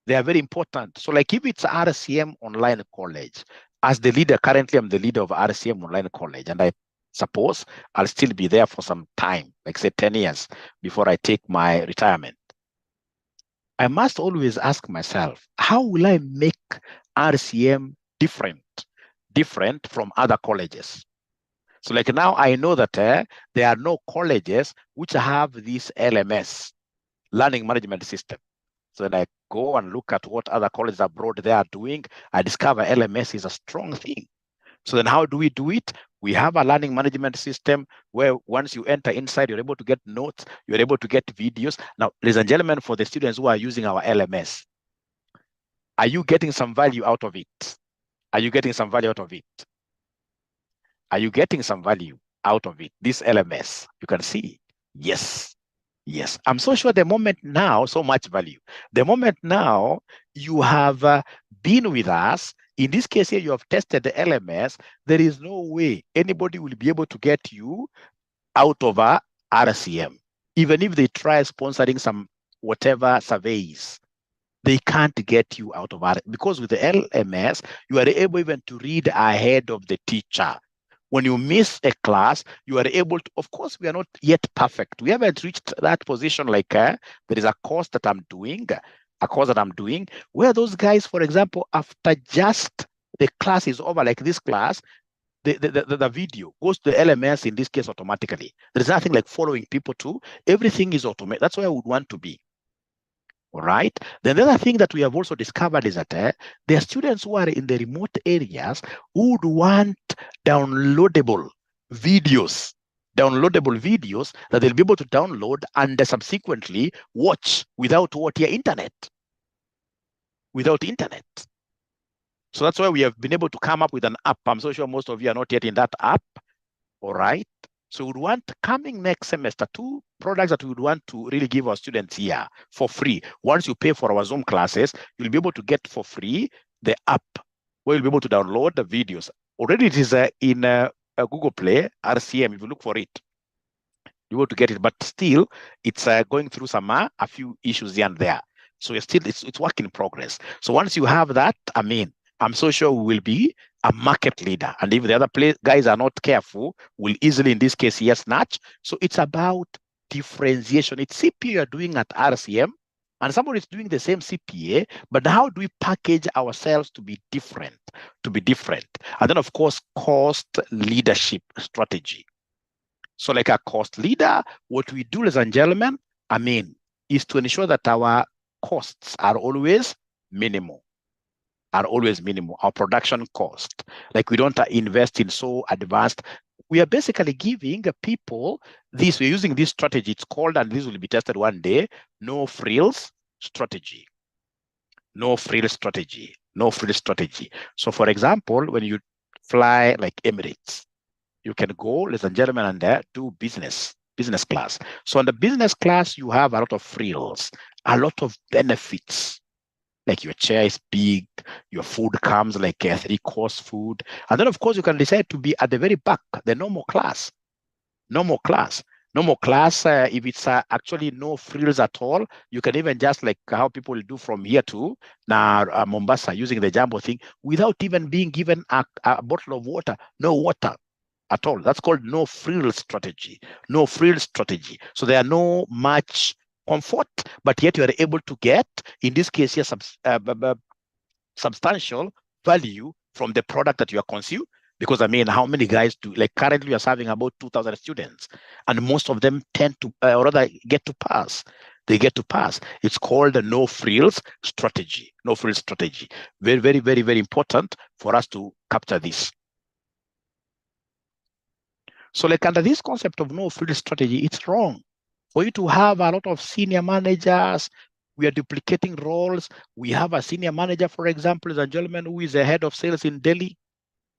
They are very important. So like if it's RCM online college, As the leader, currently I'm the leader of RCM Online College, and I suppose I'll still be there for some time, like say 10 years before I take my retirement. I must always ask myself, how will I make RCM different from other colleges? So like now I know that there are no colleges which have this LMS, Learning Management System. So then I go and look at what other colleges abroad they are doing. I discover LMS is a strong thing. So then how do we do it? We have a learning management system where once you enter inside, you're able to get notes, you're able to get videos. Now, ladies and gentlemen, for the students who are using our LMS, are you getting some value out of it? Are you getting some value out of it? Are you getting some value out of it? This LMS, you can see, yes. Yes, I'm so sure the moment now, so much value. The moment now you have been with us, in this case here, you have tested the LMS, there is no way anybody will be able to get you out of a RCM. Even if they try sponsoring some whatever surveys, they can't get you out of it. Because with the LMS, you are able even to read ahead of the teacher. When you miss a class, you are able to, of course, we are not yet perfect. We haven't reached that position like there is a course that I'm doing, where those guys, for example, after just the class is over, like this class, the video goes to the LMS in this case automatically. There's nothing like following people to, everything is automated. That's where I would want to be. All right. Then the other thing that we have also discovered is that there are students who are in the remote areas who would want downloadable videos that they'll be able to download and subsequently watch without internet. So that's why we have been able to come up with an app. I'm so sure most of you are not yet in that app. All right. So we would want coming next semester 2 products that we would want to really give our students here for free. Once you pay for our Zoom classes, you'll be able to get for free the app where you'll be able to download the videos. Already it is in Google Play, RCM, if you look for it, you're able to get it, but still it's going through some a few issues here and there. So it's work in progress. So once you have that, I mean, I'm so sure we will be a market leader. And if the other guys are not careful, we'll easily, in this case, here snatch. So it's about differentiation. It's CPA you're doing at RCM, and somebody is doing the same CPA, but how do we package ourselves to be different? And then, of course, cost leadership strategy. So like a cost leader, what we do, ladies and gentlemen, I mean, is to ensure that our costs are always minimal. Our production cost. Like we don't invest in so advanced. We are basically giving people this, we're using this strategy. It's called, and this will be tested one day, no frills strategy. No frills strategy. So for example, when you fly like Emirates, you can go, ladies and gentlemen, and do business class. So on the business class, you have a lot of frills, a lot of benefits. Like your chair is big, your food comes like a 3-course food. And then, of course, you can decide to be at the very back, the normal class. If it's actually no frills at all, you can even just like how people do from here to now Mombasa using the jumbo thing without even being given a bottle of water, no water at all. That's called no frills strategy. So there are no much comfort, but yet you are able to get, in this case here, substantial value from the product that you are consuming. Because I mean, how many guys do, like currently we are serving about 2,000 students, and most of them tend to, or rather get to pass. They get to pass. It's called the no frills strategy. Very, very, very, very important for us to capture this. So like under this concept of no frills strategy, it's wrong. For you to have a lot of senior managers, we are duplicating roles. We have a senior manager, for example, as a gentleman who is a head of sales in Delhi.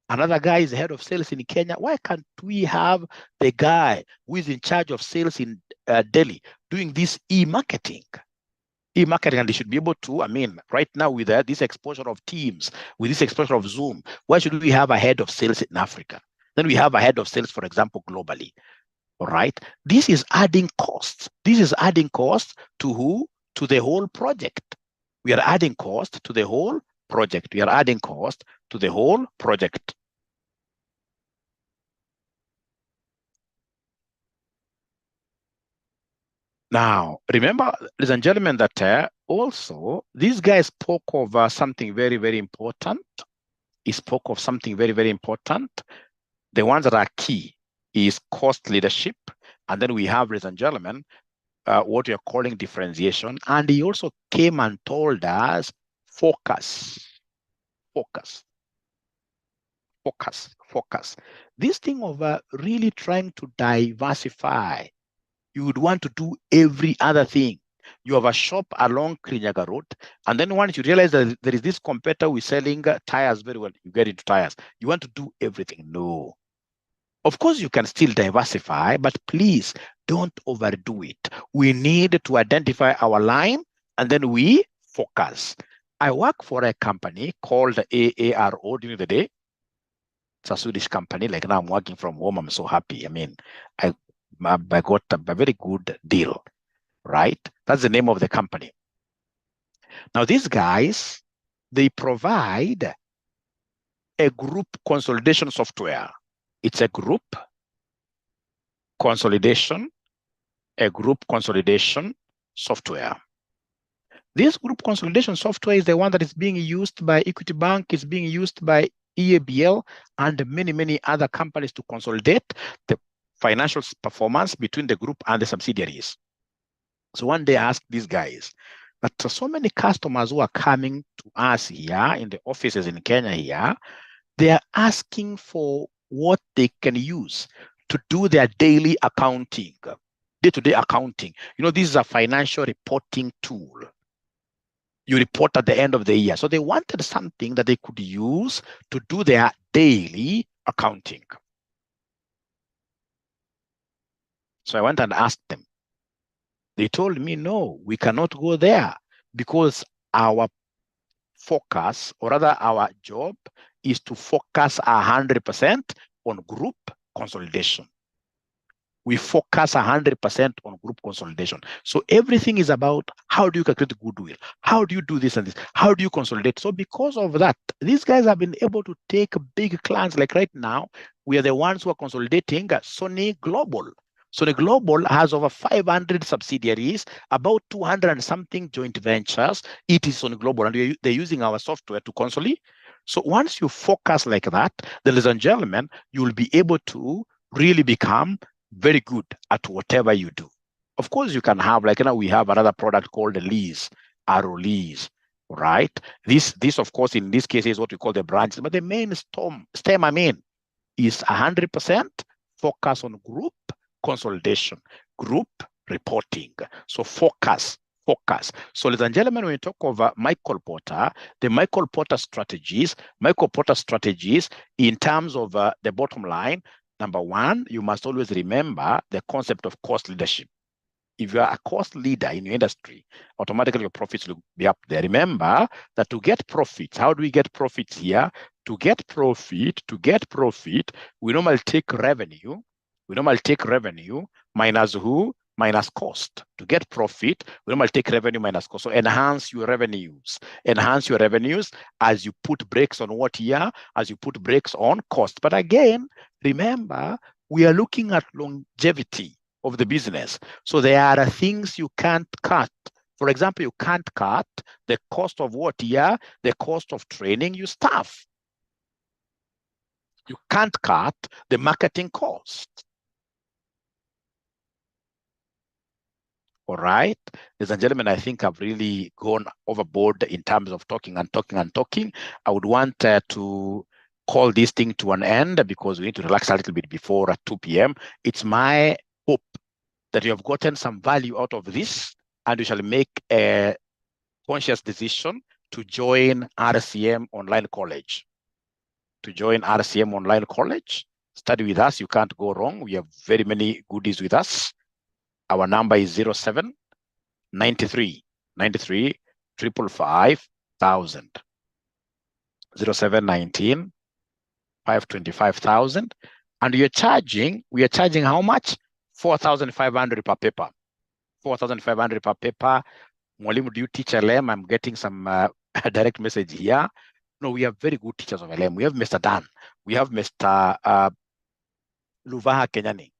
Another guy is head of sales in Kenya. Why can't we have the guy who is in charge of sales in Delhi doing this e-marketing? And they should be able to, I mean, right now with this exposure of Teams, with this exposure of Zoom, why should we have a head of sales in Africa? Then we have a head of sales, for example, globally. All right. This is adding costs. To who? To the whole project. We are adding cost to the whole project. to the whole project. Now, remember, ladies and gentlemen, that also these guys spoke of something very, very important. He spoke of something very, very important. The ones that are key is cost leadership. And then we have, ladies and gentlemen, what we are calling differentiation. And he also came and told us focus. This thing of really trying to diversify. You would want to do every other thing. You have a shop along Kirinyaga Road, and then once you realize that there is this competitor who is selling tires very well, you get into tires. You want to do everything. No. Of course, you can still diversify, but please don't overdo it. We need to identify our line, and then we focus. I work for a company called 𝐂𝐅𝐅𝐄 during the day. It's a Swedish company. Like now I'm working from home. I'm so happy. I mean, I got a very good deal, right? That's the name of the company. Now, these guys, they provide a group consolidation software. It's a group consolidation software. This group consolidation software is the one that is being used by Equity Bank, is being used by EABL, and many, many other companies to consolidate the financial performance between the group and the subsidiaries. So one day I asked these guys, but so many customers who are coming to us here in the offices in Kenya here, they are asking for what they can use to do their daily accounting, day-to-day accounting. You know, this is a financial reporting tool. You report at the end of the year. So they wanted something that they could use to do their daily accounting. So I went and asked them. They told me, no, we cannot go there because our focus, or rather our job, is to focus 100% on group consolidation. We focus 100% on group consolidation. So everything is about how do you calculate goodwill? How do you do this and this? How do you consolidate? So because of that, these guys have been able to take big clients. Like right now, we are the ones who are consolidating Sony Global. Sony Global has over 500 subsidiaries, about 200 and something joint ventures. It is Sony Global, and they're using our software to consolidate. So once you focus like that, ladies and gentlemen, you will be able to really become very good at whatever you do. Of course, you can have, like, we have another product called lease, lease, right? This, of course, in this case is what we call the branches, but the main stem, I mean, is 100% focus on group consolidation, group reporting. So focus. So, ladies and gentlemen, when we talk of Michael Porter, the Michael Porter strategies in terms of the bottom line, number one, you must always remember the concept of cost leadership. If you are a cost leader in your industry, automatically your profits will be up there. Remember that to get profits, how do we get profits here? To get profit, we normally take revenue. Minus who? Minus cost. To get profit, we normally take revenue minus cost. So enhance your revenues as you put brakes on what here? As you put brakes on cost. But again, remember, we are looking at longevity of the business. So there are things you can't cut. For example, you can't cut the cost of what here? The cost of training your staff. You can't cut the marketing cost. All right, ladies and gentlemen, I think I've really gone overboard in terms of talking. I would want to call this thing to an end because we need to relax a little bit before 2 p.m. It's my hope that you have gotten some value out of this and you shall make a conscious decision to join RCM Online College. Study with us. You can't go wrong. We have very many goodies with us. Our number is 07 93 555 1000. 07 19 525,000. And we are charging how much? 4,500 per paper. 4,500 per paper. Mwalimu, do you teach LM? I'm getting some direct message here. No, we have very good teachers of HELB. We have Mr. Dan. We have Mr. Luvaha Kenyani.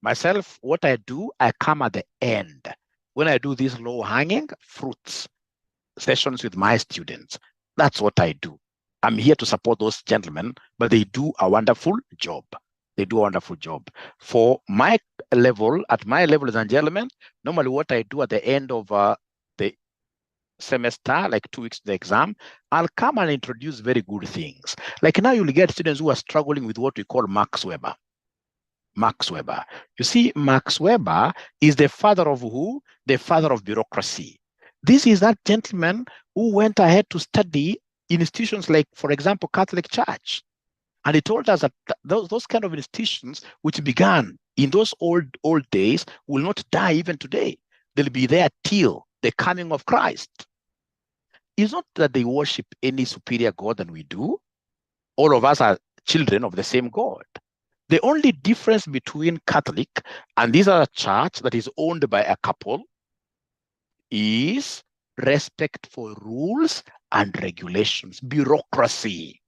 Myself, what I do, I come at the end. When I do these low-hanging fruits sessions with my students, that's what I do. I'm here to support those gentlemen, but they do a wonderful job. They do a wonderful job. For my level, at my level, ladies and gentlemen, normally what I do at the end of the semester, like 2 weeks to the exam, I'll come and introduce very good things. Like now you'll get students who are struggling with what we call Max Weber. Max Weber. You see, Max Weber is the father of who? The father of bureaucracy. This is that gentleman who went ahead to study in institutions like, for example, Catholic Church. And he told us that those kind of institutions which began in those old days will not die even today. They'll be there till the coming of Christ. It's not that they worship any superior God than we do. All of us are children of the same God. The only difference between Catholic and this other church that is owned by a couple is respect for rules and regulations, bureaucracy.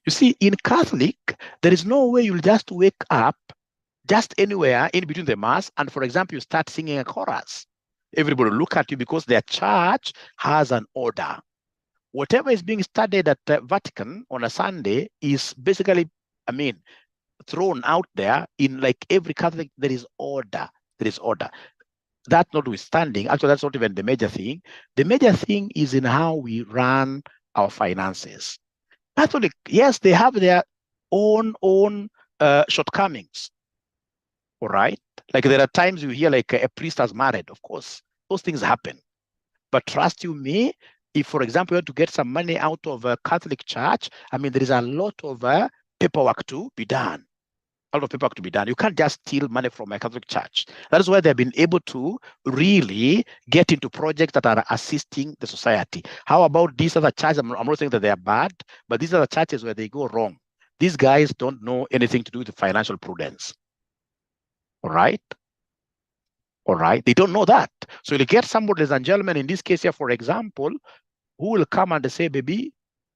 You see, in Catholic, there is no way you'll just wake up just anywhere in between the mass and, for example, you start singing a chorus. Everybody will look at you because their church has an order. Whatever is being studied at the Vatican on a Sunday is basically, thrown out there. In like every Catholic, there is order. There is order. That notwithstanding, actually, that's not even the major thing. The major thing is in how we run our finances. Catholic, yes, they have their own shortcomings. All right. Like there are times you hear like a priest has married. Of course, those things happen. But trust you me, if, for example, you want to get some money out of a Catholic church, there is a lot of paperwork to be done. A lot of paperwork to be done. You can't just steal money from a Catholic church. That is why they've been able to really get into projects that are assisting the society. How about these other churches? I'm not saying that they are bad, but these are the churches where they go wrong. These guys don't know anything to do with financial prudence. All right? All right? They don't know that. So you get somebody, ladies and gentlemen, in this case here, for example, who will come and say, baby,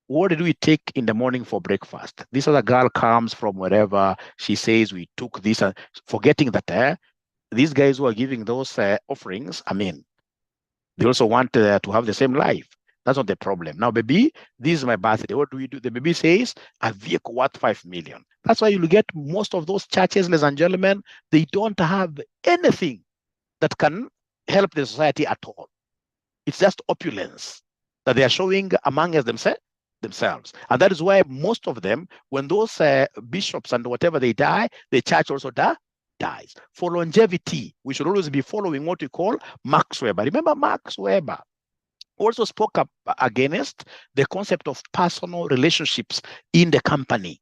what did we take in the morning for breakfast? This other girl comes from wherever. She says we took this, forgetting that these guys who are giving those offerings, they also want to have the same life. That's not the problem. Now, baby, this is my birthday. What do we do? The baby says, a vehicle worth 5 million. That's why you'll get most of those churches, ladies and gentlemen, they don't have anything that can help the society at all. It's just opulence that they are showing among themselves. And that is why most of them, when those bishops and whatever they die, the church also dies. For longevity, we should always be following what we call Max Weber. Remember, Max Weber also spoke up against the concept of personal relationships in the company.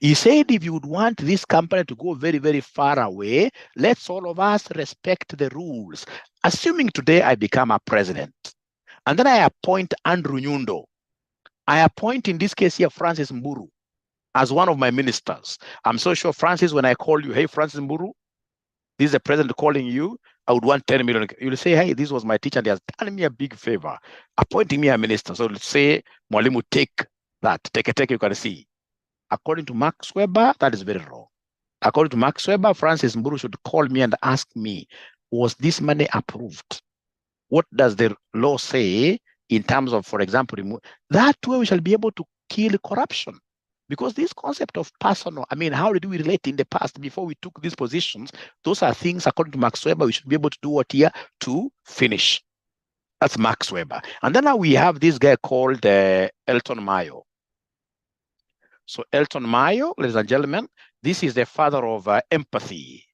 He said, if you would want this company to go very, very far away, let's all of us respect the rules. Assuming today I become a president, and then I appoint Andrew Nyundo. I appoint, in this case here, Francis Mburu as one of my ministers. I'm so sure, Francis, when I call you, hey, Francis Mburu, this is the president calling you, I would want 10 million. You'll say, hey, this was my teacher and he has done me a big favor, appointing me a minister. So let's say, Mwalimu, take that. Take, you can see. According to Max Weber, that is very wrong. According to Max Weber, Francis Mburu should call me and ask me, was this money approved? What does the law say in terms of, for example, that way we shall be able to kill corruption? Because this concept of personal, how did we relate in the past before we took these positions? Those are things, according to Max Weber, we should be able to do what here to finish. That's Max Weber. And then now we have this guy called Elton Mayo. So Elton Mayo, ladies and gentlemen, this is the father of empathy.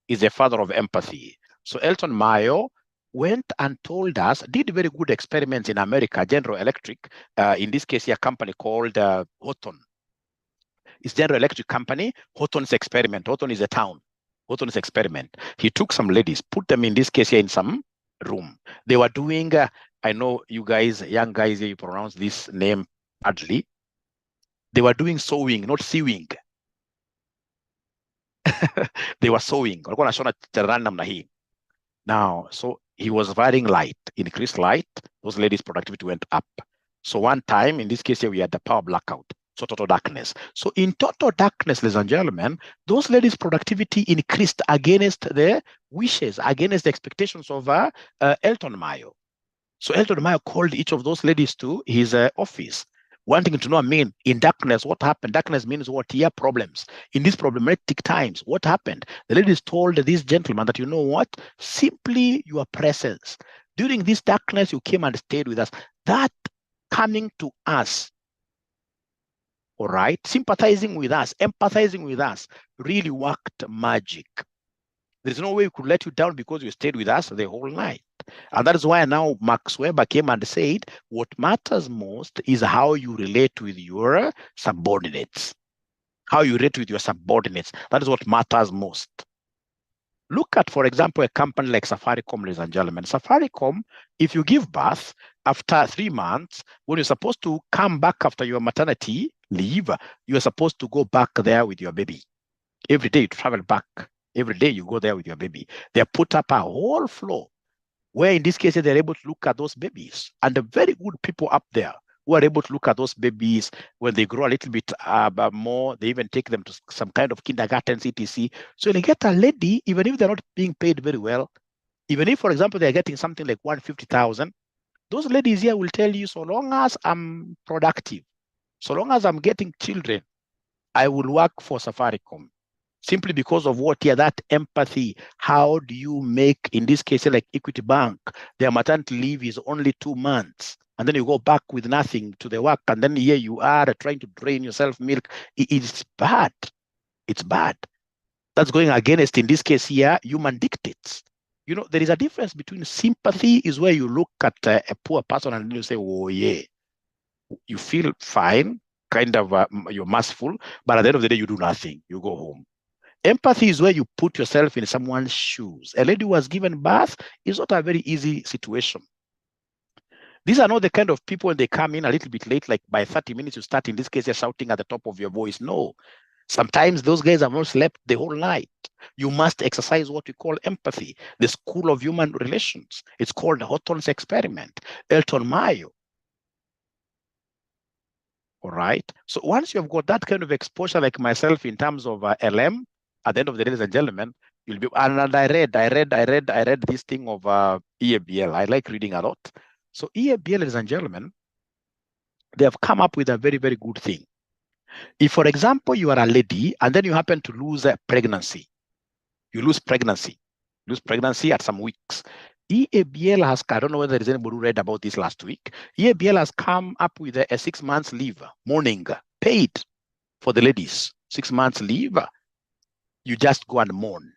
Is the father of empathy. So Elton Mayo went and told us, did very good experiments in America, General Electric, in this case, a company called Houghton. It's General Electric company, Houghton's experiment. Houghton is a town. Houghton's experiment. He took some ladies, put them in this case here in some room. They were doing, I know you guys, young guys, you pronounce this name badly. They were doing sewing, not sewing. They were sewing. Now, so he was varying light, increased light, those ladies' productivity went up. So one time, in this case here, we had the power blackout, so total darkness. So in total darkness, ladies and gentlemen, those ladies' productivity increased against the wishes, against the expectations of 𝐂𝐀𝐌𝐒. So 𝐂𝐀𝐌𝐒 called each of those ladies to his office, wanting to know, in darkness, what happened? Darkness means what? Here, problems. In these problematic times, what happened? The ladies told this gentleman that, you know what? Simply your presence. During this darkness, you came and stayed with us. That coming to us, all right, sympathizing with us, empathizing with us, really worked magic. There's no way we could let you down because you stayed with us the whole night. And that is why now Max Weber came and said, what matters most is how you relate with your subordinates. How you relate with your subordinates. That is what matters most. Look at, for example, a company like Safaricom, ladies and gentlemen. Safaricom, if you give birth after 3 months, when you're supposed to come back after your maternity leave, you're supposed to go back there with your baby. Every day you travel back. Every day you go there with your baby. They put up a whole floor where in this case, they're able to look at those babies. And the very good people up there who are able to look at those babies when they grow a little bit more, they even take them to some kind of kindergarten, etc. So they get a lady, even if they're not being paid very well, even if, for example, they're getting something like 150,000, those ladies here will tell you, so long as I'm productive, so long as I'm getting children, I will work for Safaricom. Simply because of what here, that empathy. How do you make, in this case, like Equity Bank, their maternity leave is only 2 months, and then you go back with nothing to the work, and then here you are trying to drain yourself milk. It's bad. It's bad. That's going against, in this case here, human dictates. You know, there is a difference between sympathy is where you look at a poor person and you say, oh yeah, you feel fine, kind of, you're merciful, but at the end of the day, you do nothing. You go home. Empathy is where you put yourself in someone's shoes. A lady who has given birth is not a very easy situation. These are not the kind of people when they come in a little bit late, like by 30 minutes, you start, in this case, you're shouting at the top of your voice. No. Sometimes those guys have not slept the whole night. You must exercise what we call empathy, the school of human relations. It's called Hawthorne's experiment, 𝐂𝐀𝐌𝐒. All right. So once you've got that kind of exposure, like myself, in terms of LM, at the end of the day, ladies and gentlemen, you'll be. And I read this thing of 𝐂𝐅𝐅𝐄. I like reading a lot. So 𝐂𝐅𝐅𝐄, ladies and gentlemen, they have come up with a very, very good thing. If, for example, you are a lady and then you happen to lose a pregnancy, you lose pregnancy at some weeks. 𝐂𝐅𝐅𝐄 has, I don't know whether there is anybody who read about this last week. 𝐂𝐅𝐅𝐄 has come up with a 6 months leave, mourning, paid for the ladies. 6 months leave, you just go and mourn.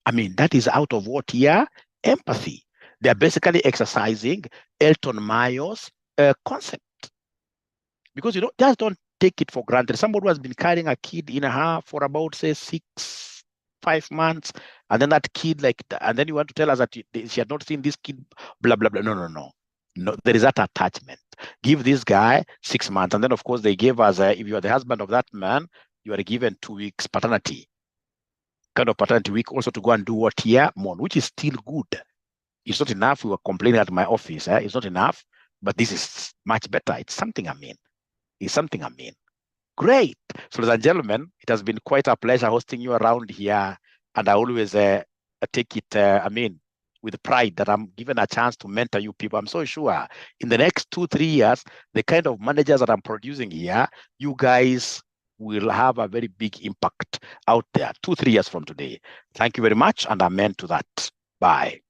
That is out of what here? Empathy. They're basically exercising 𝐂𝐀𝐌𝐒's concept. Because you just don't take it for granted. Somebody who has been carrying a kid in her for about, say, 5 months, and then that kid, and then you want to tell us that she had not seen this kid, blah, blah, blah. No. There is that attachment. Give this guy 6 months. And then, of course, they gave us, if you are the husband of that man, you are given 2 weeks paternity, kind of paternity week also to go and do what here, mourn, which is still good. It's not enough. We were complaining at my office. It's not enough, but this is much better. It's something It's something Great. So, ladies and gentlemen, it has been quite a pleasure hosting you around here. And I always take it, with pride that I'm given a chance to mentor you people. I'm so sure in the next 2-3 years, the kind of managers that I'm producing here, you guys will have a very big impact out there 2-3 years from today. Thank you very much. And amen to that. Bye.